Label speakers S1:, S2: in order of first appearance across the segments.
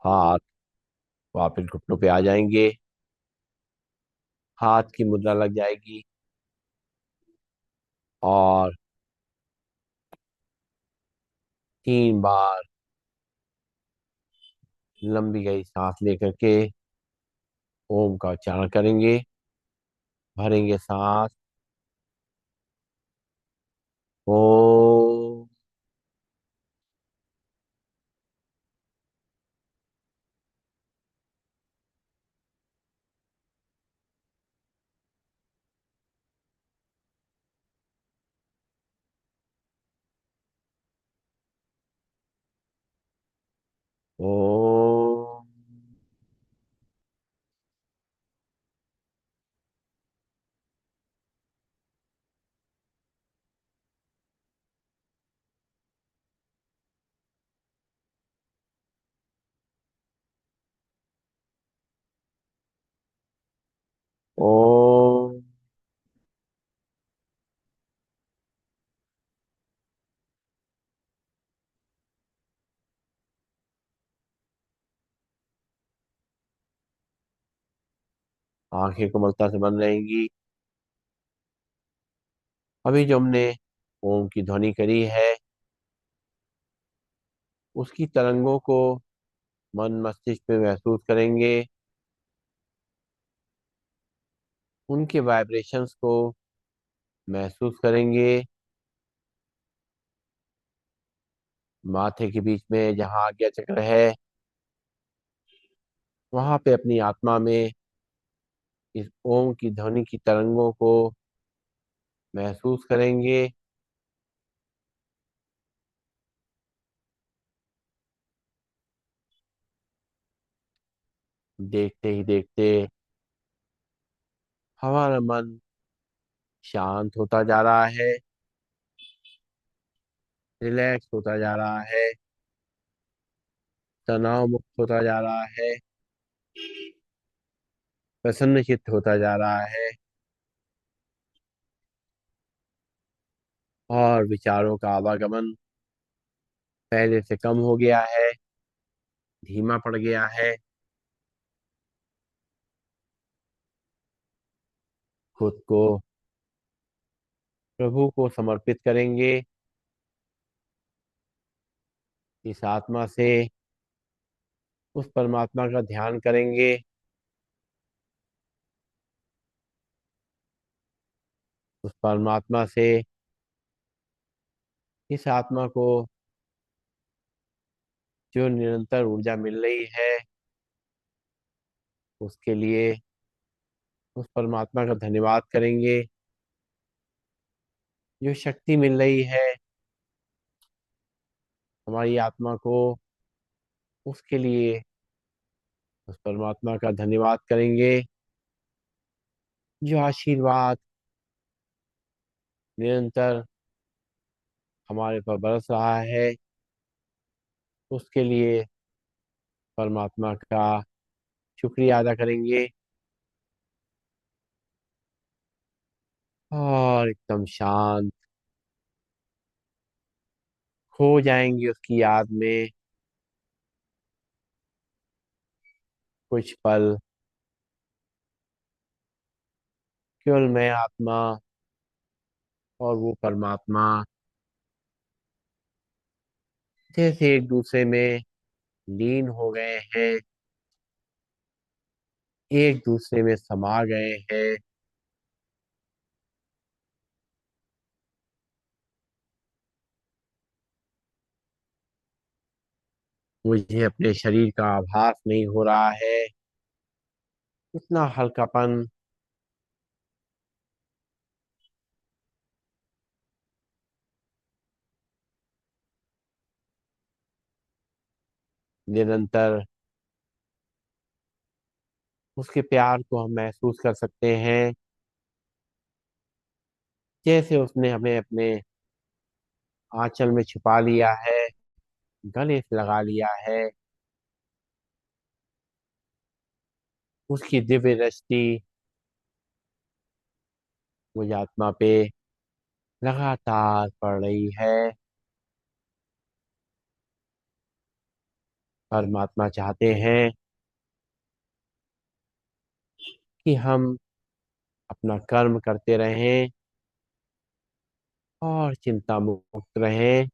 S1: हाथ वापस घुटनों पे आ जाएंगे। हाथ की मुद्रा लग जाएगी और 3 बार लंबी गई सांस लेकर के ओम का उच्चारण करेंगे। भरेंगे सांस। ओम। ओम। ओम। आंखें कोमलता से बंद रहेंगी। अभी जो हमने ओम की ध्वनि करी है उसकी तरंगों को मन मस्तिष्क में महसूस करेंगे। उनके वाइब्रेशंस को महसूस करेंगे। माथे के बीच में जहाँ आज्ञा चक्र है वहां पे अपनी आत्मा में इस ओम की ध्वनि की तरंगों को महसूस करेंगे। देखते ही देखते हमारा मन शांत होता जा रहा है, रिलैक्स होता जा रहा है, तनाव मुक्त होता जा रहा है, प्रसन्न चित्त होता जा रहा है और विचारों का आवागमन पहले से कम हो गया है, धीमा पड़ गया है। खुद को प्रभु को समर्पित करेंगे। इस आत्मा से उस परमात्मा का ध्यान करेंगे। उस परमात्मा से इस आत्मा को जो निरंतर ऊर्जा मिल रही है उसके लिए उस परमात्मा का धन्यवाद करेंगे। जो शक्ति मिल रही है हमारी आत्मा को उसके लिए उस परमात्मा का धन्यवाद करेंगे। जो आशीर्वाद निरंतर हमारे पर बरस रहा है उसके लिए परमात्मा का शुक्रिया अदा करेंगे और एकदम शांत खो जाएंगे उसकी याद में कुछ पल। केवल मैं आत्मा और वो परमात्मा जैसे एक दूसरे में लीन हो गए हैं, एक दूसरे में समा गए हैं। मुझे अपने शरीर का आभास नहीं हो रहा है। इतना हल्कापन निरंतर उसके प्यार को हम महसूस कर सकते हैं। जैसे उसने हमें अपने आंचल में छुपा लिया है, गले से लगा लिया है। उसकी दिव्य दृष्टि मुझ आत्मा पे लगातार पड़ रही है परमात्मा चाहते हैं कि हम अपना कर्म करते रहें और चिंता मुक्त रहें,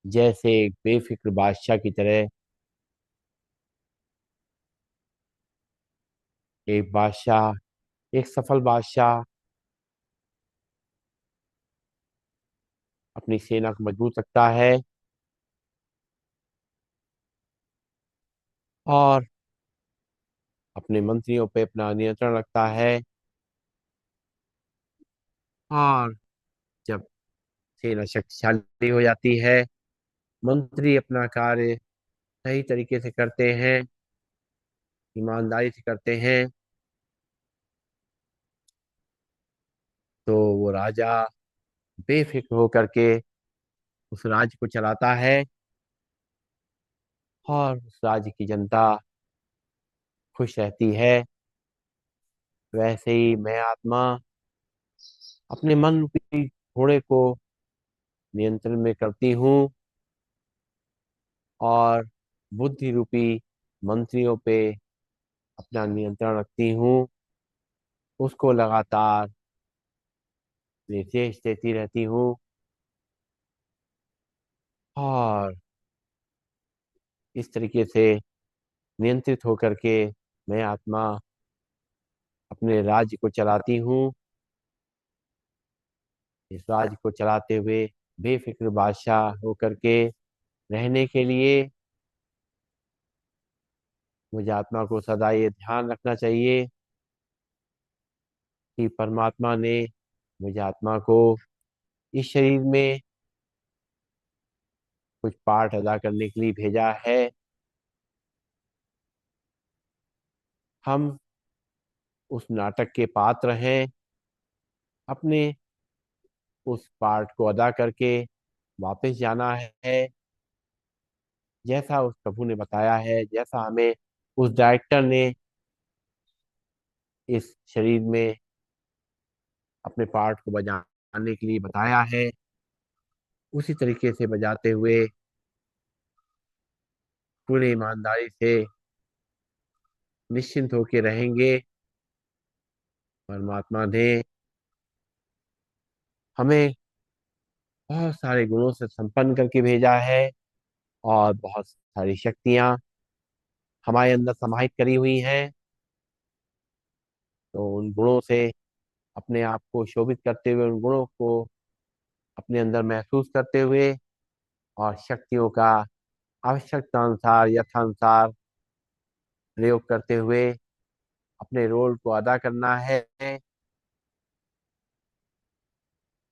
S1: जैसे एक बेफिक्र बादशाह की तरह। एक बादशाह, एक सफल बादशाह अपनी सेना को मजबूत रखता है और अपने मंत्रियों पे अपना नियंत्रण रखता है। और जब सेना शक्तिशाली हो जाती है, मंत्री अपना कार्य सही तरीके से करते हैं, ईमानदारी से करते हैं, तो वो राजा बेफिक्र होकर के उस राज्य को चलाता है और उस राज्य की जनता खुश रहती है। वैसे ही मैं आत्मा अपने मन रूपी घोड़े को नियंत्रण में करती हूँ और बुद्धि रूपी मंत्रियों पे अपना नियंत्रण रखती हूँ। उसको लगातार निर्देश देती रहती हूँ और इस तरीके से नियंत्रित होकर के मैं आत्मा अपने राज्य को चलाती हूँ। इस राज्य को चलाते हुए बेफिक्र बादशाह होकर के रहने के लिए मुझे आत्मा को सदा ये ध्यान रखना चाहिए कि परमात्मा ने मुझे आत्मा को इस शरीर में कुछ पाठ अदा करने के लिए भेजा है। हम उस नाटक के पात्र हैं। अपने उस पाठ को अदा करके वापस जाना है, जैसा उस प्रभु ने बताया है, जैसा हमें उस डायरेक्टर ने इस शरीर में अपने पार्ट को बजाने के लिए बताया है, उसी तरीके से बजाते हुए पूरी ईमानदारी से निश्चिंत होकर रहेंगे। परमात्मा ने हमें बहुत सारे गुणों से संपन्न करके भेजा है और बहुत सारी शक्तियां हमारे अंदर समाहित करी हुई हैं। तो उन गुणों से अपने आप को शोभित करते हुए, उन गुणों को अपने अंदर महसूस करते हुए और शक्तियों का आवश्यकता अनुसार यथानुसार प्रयोग करते हुए अपने रोल को अदा करना है।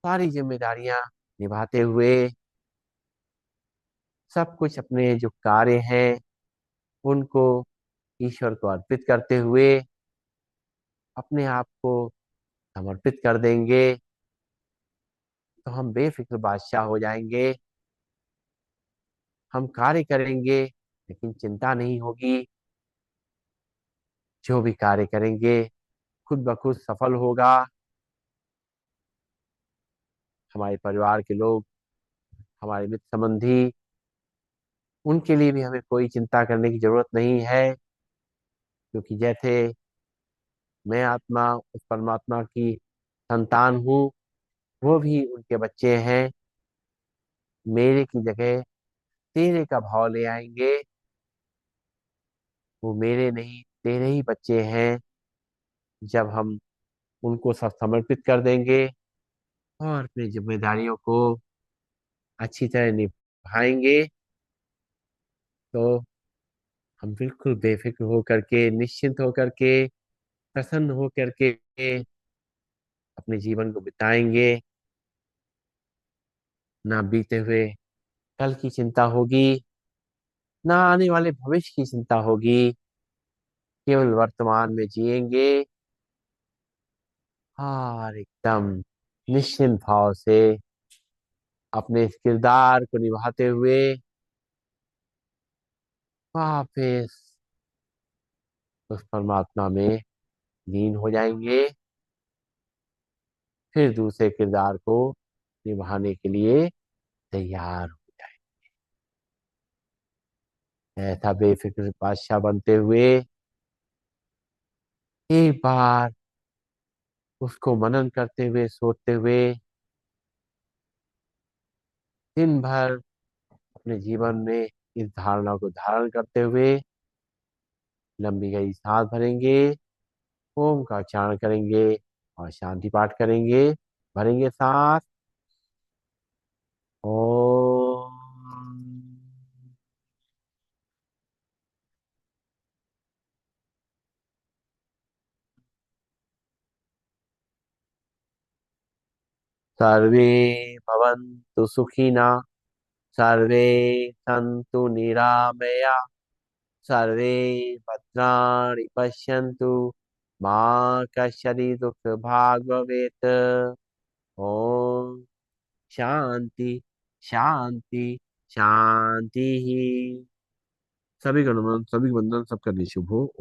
S1: सारी जिम्मेदारियां निभाते हुए सब कुछ अपने जो कार्य हैं उनको ईश्वर को अर्पित करते हुए अपने आप को समर्पित कर देंगे, तो हम बेफिक्र बादशाह हो जाएंगे। हम कार्य करेंगे लेकिन चिंता नहीं होगी। जो भी कार्य करेंगे खुद ब खुद सफल होगा। हमारे परिवार के लोग, हमारे मित्र संबंधी, उनके लिए भी हमें कोई चिंता करने की जरूरत नहीं है, क्योंकि जैसे मैं आत्मा उस परमात्मा की संतान हूँ, वो भी उनके बच्चे हैं। मेरे की जगह तेरे का भाव ले आएंगे। वो मेरे नहीं, तेरे ही बच्चे हैं। जब हम उनको सब समर्पित कर देंगे और अपनी जिम्मेदारियों को अच्छी तरह निभाएंगे, तो हम बिल्कुल बेफिक्र होकर के, निश्चिंत होकर के, प्रसन्न होकर के अपने जीवन को बिताएंगे। ना बीते हुए कल की चिंता होगी, ना आने वाले भविष्य की चिंता होगी। केवल वर्तमान में जिएंगे और एकदम निश्चिंत भाव से अपने इस किरदार को निभाते हुए वापिस उस परमात्मा में लीन हो जाएंगे। फिर दूसरे किरदार को निभाने के लिए तैयार हो जाएंगे। ऐसा बेफिक्र बादशाह बनते हुए एक बार उसको मनन करते हुए सोते हुए दिन भर अपने जीवन में इस धारणा को धारण करते हुए लंबी गहरी सांस भरेंगे, ओम का उच्चारण करेंगे और शांति पाठ करेंगे। भरेंगे सांस। ओम। सर्वे भवन्तु सुखिनः, सर्वे सन्तु निरामया, सर्वे भद्राणि पश्यन्तु, मा कश्चित् दुःखभाग् भवेत्। ओम शांति शांति शांति ही। सभी का नमन, सभी का वंदन, सबका निशुभ हो।